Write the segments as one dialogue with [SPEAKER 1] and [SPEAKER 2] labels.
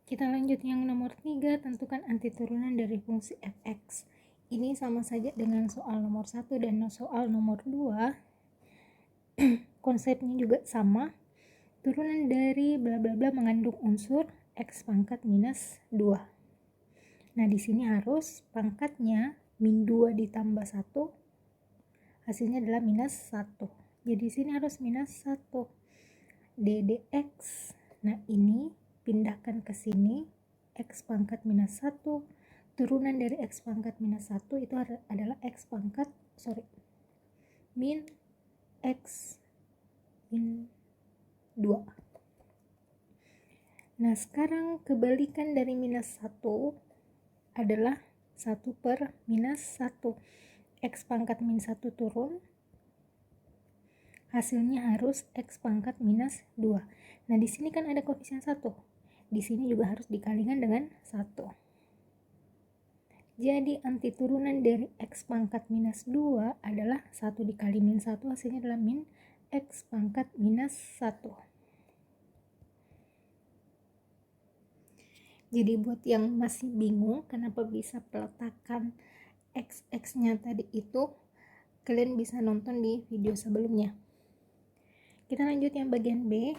[SPEAKER 1] Kita lanjut yang nomor 3, tentukan antiturunan dari fungsi f(x). Ini sama saja dengan soal nomor 1 dan soal nomor 2. Konsepnya juga sama. Turunan dari bla bla bla mengandung unsur x pangkat minus 2. Nah, di sini harus pangkatnya min 2 ditambah 1, hasilnya adalah minus 1. Jadi di sini harus minus 1 ddx. Nah, ini pindahkan ke sini, x pangkat minus 1, turunan dari x pangkat minus 1 itu adalah min x min 2. Nah, sekarang kebalikan dari minus 1 adalah 1 per minus 1. X pangkat min 1 turun, hasilnya harus x pangkat minus 2. Nah, di sini kan ada koefisien 1. Di sini juga harus dikalikan dengan 1. Jadi antiturunan dari x pangkat minus 2 adalah 1 dikali min 1, hasilnya adalah min x pangkat minus 1. Jadi buat yang masih bingung kenapa bisa peletakan x-nya tadi itu, kalian bisa nonton di video sebelumnya. Kita lanjut yang bagian B,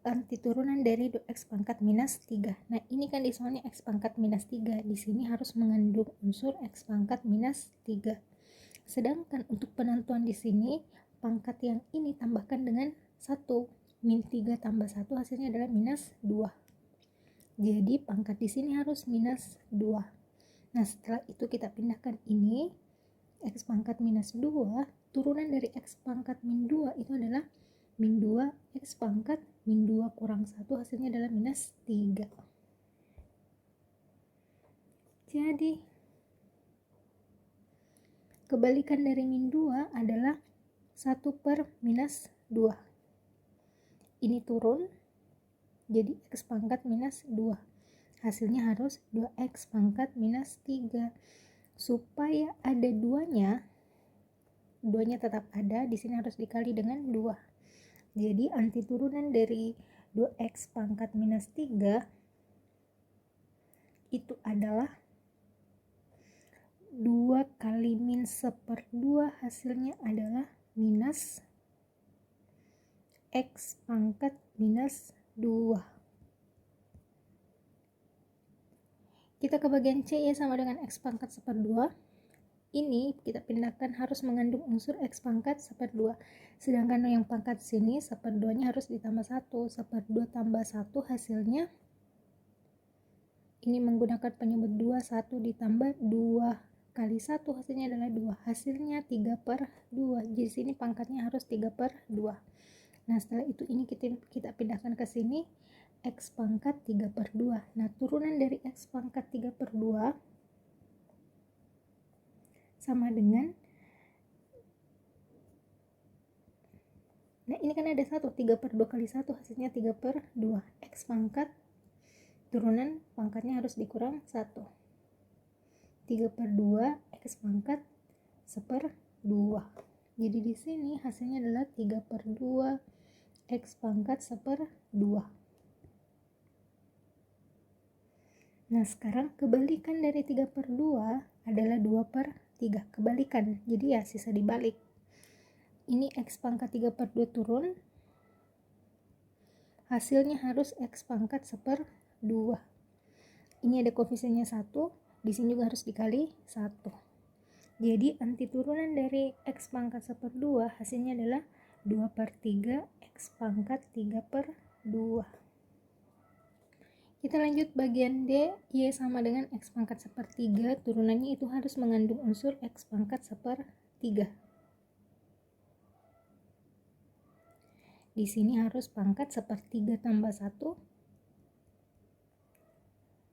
[SPEAKER 1] antiturunan dari x pangkat minus 3. Nah, ini kan di soalnya x pangkat minus 3, di sini harus mengandung unsur x pangkat minus 3. Sedangkan untuk penentuan di sini, pangkat yang ini tambahkan dengan 1. Min 3 tambah 1 hasilnya adalah minus 2. Jadi pangkat di sini harus minus 2. Nah, setelah itu kita pindahkan ini, x pangkat minus 2, turunan dari x pangkat min 2 itu adalah min 2 x pangkat min 2 kurang 1, hasilnya adalah minus 3. Jadi kebalikan dari min 2 adalah 1 per minus 2. Ini turun, jadi x pangkat minus 2. Hasilnya harus 2x pangkat minus 3. Supaya ada duanya tetap ada, di sini harus dikali dengan 2. Jadi antiturunan dari 2x pangkat minus 3 itu adalah 2 kali min 1/2, hasilnya adalah minus x pangkat minus 2. Kita ke bagian C, ya, sama dengan x pangkat 1/2. Ini kita pindahkan harus mengandung unsur x pangkat 1/2. Sedangkan yang pangkat sini 1/2-nya harus ditambah 1. 1/2 tambah 1 hasilnya, ini menggunakan penyebut 2, 1 ditambah 2 kali 1 hasilnya adalah 2. Hasilnya 3/2. Jadi sini pangkatnya harus 3/2. Nah, setelah itu ini kita pindahkan ke sini, x pangkat 3/2. Nah, turunan dari x pangkat 3/2 sama dengan, nah ini kan ada 1, 3/2 kali 1 hasilnya 3/2. X pangkat turunan pangkatnya harus dikurang 1. 3/2 x pangkat 1/2. Jadi di sini hasilnya adalah 3/2 x pangkat 1/2. Nah, sekarang kebalikan dari 3/2 adalah 2/3. Kebalikan, jadi ya sisa dibalik. Ini x pangkat 3/2 turun, hasilnya harus x pangkat 1/2. Ini ada koefisiennya 1, di sini juga harus dikali 1. Jadi antiturunan dari x pangkat 1/2 hasilnya adalah 2/3 x pangkat 3/2. Kita lanjut bagian D, y sama dengan x pangkat 1/3, turunannya itu harus mengandung unsur x pangkat 1/3. Di sini harus pangkat 1/3 tambah 1.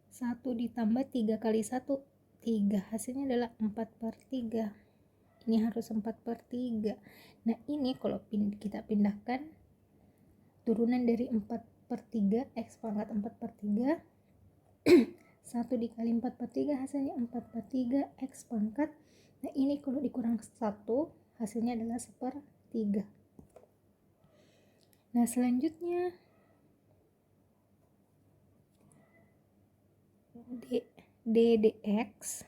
[SPEAKER 1] 1 ditambah 3 kali 1, 3. Hasilnya adalah 4/3. Ini harus 4/3. Nah, ini kalau kita pindahkan, turunan dari 4/3, x pangkat 4/3, 1 dikali 4/3 hasilnya 4/3 x pangkat. Nah, ini kalau dikurang 1 hasilnya adalah 1/3. Nah, selanjutnya D dx.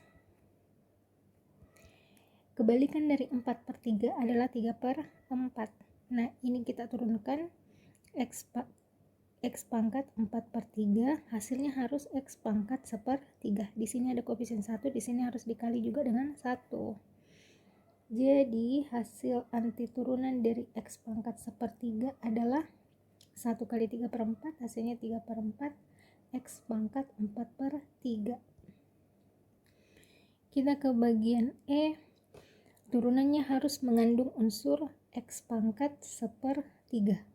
[SPEAKER 1] Kebalikan dari 4/3 adalah 3/4. Nah, ini kita turunkan X pangkat 4/3, hasilnya harus X pangkat 1/3. Di sini ada koefisien 1, di sini harus dikali juga dengan 1. Jadi, hasil anti turunan dari X pangkat 1/3 adalah 1 kali 3/4, hasilnya 3/4, X pangkat 4/3. Kita ke bagian E. Turunannya harus mengandung unsur X pangkat 1/3.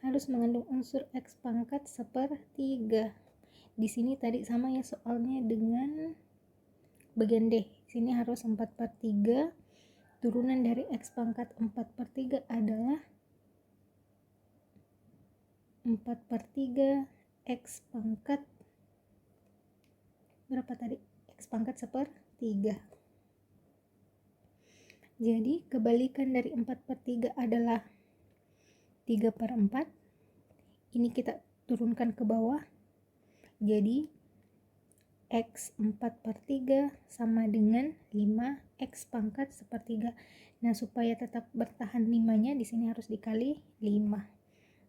[SPEAKER 1] Harus mengandung unsur X pangkat 1/3. Di sini tadi sama ya soalnya dengan bagian D. Sini harus 4/3. Turunan dari X pangkat 4/3 adalah 4/3 X pangkat berapa tadi? X pangkat 1/3. Jadi kebalikan dari 4/3 adalah 3/4. Ini kita turunkan ke bawah. Jadi X 4/3 sama dengan 5 X pangkat 1/3. Nah, supaya tetap bertahan 5-nya di sini harus dikali 5.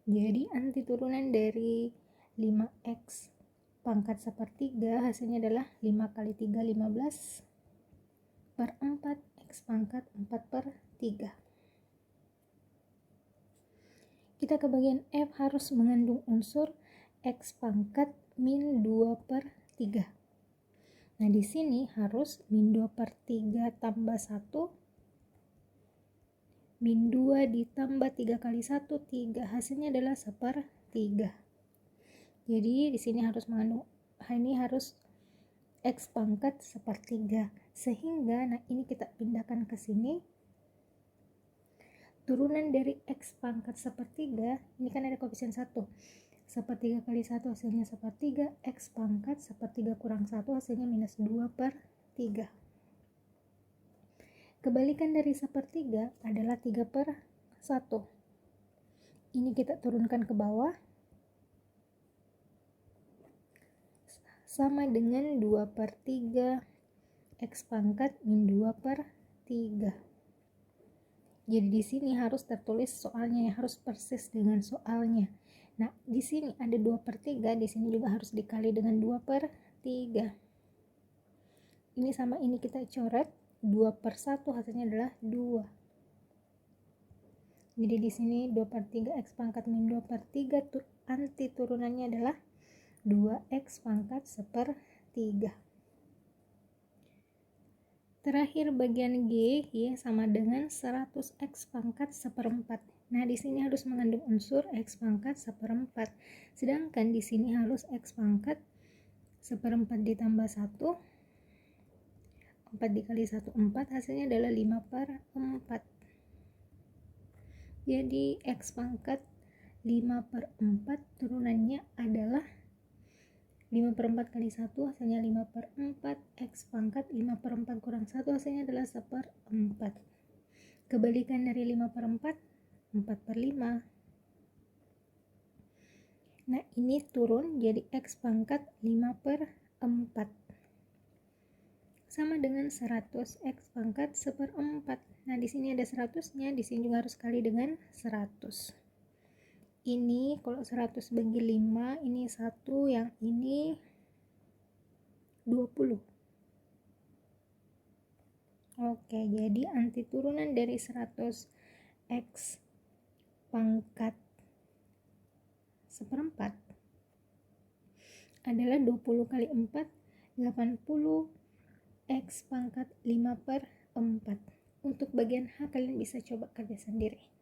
[SPEAKER 1] Jadi anti turunan dari 5X pangkat 1/3 hasilnya adalah 5 kali 3 15 per 4 X pangkat 4/3. Kita ke bagian F, harus mengandung unsur X pangkat min 2/3. Nah, di sini harus min 2/3 tambah 1, min 2 ditambah 3 kali 1, 3. Hasilnya adalah 1/3. Jadi di sini harus mengandung, ini harus X pangkat 1/3. Sehingga, nah ini kita pindahkan ke sini. Turunan dari X pangkat 1/3, ini kan ada koefisien 1. 1/3 kali 1 hasilnya 1/3, X pangkat 1/3 kurang 1 hasilnya minus 2/3. Kebalikan dari 1/3 adalah 3/1. Ini kita turunkan ke bawah. Sama dengan 2/3 X pangkat min 2/3. Jadi di sini harus tertulis soalnya, ya harus persis dengan soalnya. Nah, di sini ada 2/3, di sini juga harus dikali dengan 2/3. Ini sama ini kita coret, 2/1 hasilnya adalah 2. Jadi di sini 2/3 X pangkat min 2/3, anti turunannya adalah 2X pangkat 1/3. Terakhir bagian G, ya, sama dengan 100X pangkat 1/4. Nah, di sini harus mengandung unsur X pangkat 1/4. Sedangkan di sini harus X pangkat 1/4 ditambah 1. 4 dikali 1, 4. Hasilnya adalah 5/4. Jadi X pangkat 5/4 turunannya adalah 5/4 kali 1 hasilnya 5/4, X pangkat 5/4 kurang 1 hasilnya adalah 1/4. Kebalikan dari 5/4, 4/5. Nah, ini turun jadi X pangkat 5/4 sama dengan 100 X pangkat 1/4. Nah, di sini ada 100-nya, di sini juga harus kali dengan 100. Ini kalau 100 bagi 5, ini 1, yang ini 20. Oke, jadi anti turunan dari 100 X pangkat 1/4 adalah 20 kali 4, 80 X pangkat 5/4. Untuk bagian H kalian bisa coba kerja sendiri.